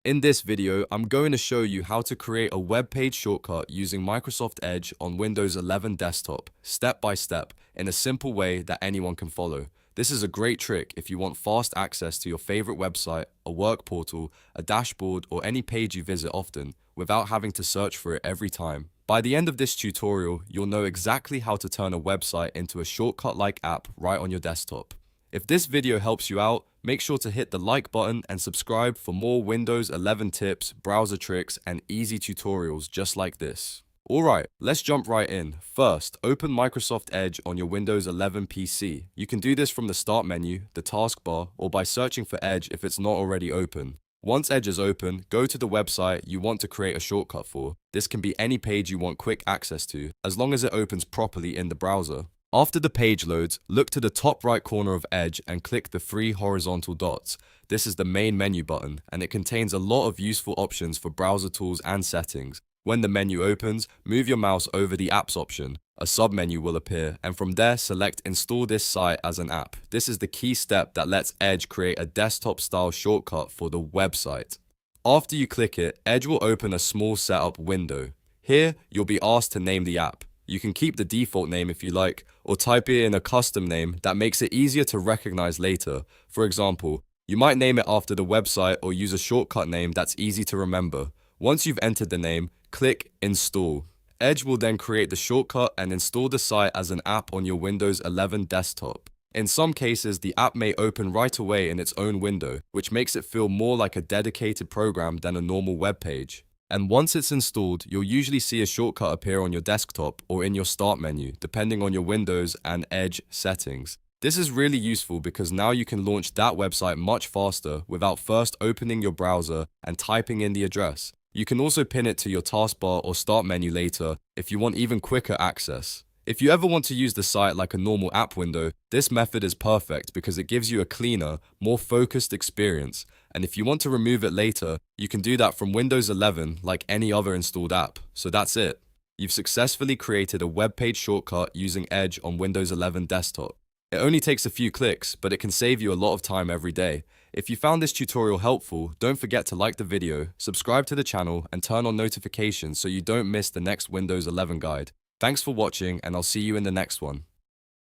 In this video, I'm going to show you how to create a web page shortcut using Microsoft Edge on Windows 11 desktop, step by step, in a simple way that anyone can follow. This is a great trick if you want fast access to your favorite website, a work portal, a dashboard, or any page you visit often, without having to search for it every time. By the end of this tutorial, you'll know exactly how to turn a website into a shortcut-like app right on your desktop. If this video helps you out, make sure to hit the like button and subscribe for more Windows 11 tips, browser tricks, and easy tutorials just like this. Alright, let's jump right in. First, open Microsoft Edge on your Windows 11 PC. You can do this from the Start menu, the taskbar, or by searching for Edge if it's not already open. Once Edge is open, go to the website you want to create a shortcut for. This can be any page you want quick access to, as long as it opens properly in the browser. After the page loads, look to the top right corner of Edge and click the three horizontal dots. This is the main menu button, and it contains a lot of useful options for browser tools and settings. When the menu opens, move your mouse over the Apps option. A submenu will appear, and from there select Install this site as an app. This is the key step that lets Edge create a desktop-style shortcut for the website. After you click it, Edge will open a small setup window. Here, you'll be asked to name the app. You can keep the default name if you like, or type in a custom name that makes it easier to recognize later. For example, you might name it after the website or use a shortcut name that's easy to remember. Once you've entered the name, click Install. Edge will then create the shortcut and install the site as an app on your Windows 11 desktop. In some cases, the app may open right away in its own window, which makes it feel more like a dedicated program than a normal web page. And once it's installed, you'll usually see a shortcut appear on your desktop or in your Start menu, depending on your Windows and Edge settings. This is really useful because now you can launch that website much faster without first opening your browser and typing in the address. You can also pin it to your taskbar or Start menu later if you want even quicker access. If you ever want to use the site like a normal app window, this method is perfect because it gives you a cleaner, more focused experience. And if you want to remove it later, you can do that from Windows 11 like any other installed app. So that's it. You've successfully created a web page shortcut using Edge on Windows 11 desktop. It only takes a few clicks, but it can save you a lot of time every day. If you found this tutorial helpful, don't forget to like the video, subscribe to the channel, and turn on notifications so you don't miss the next Windows 11 guide. Thanks for watching, and I'll see you in the next one.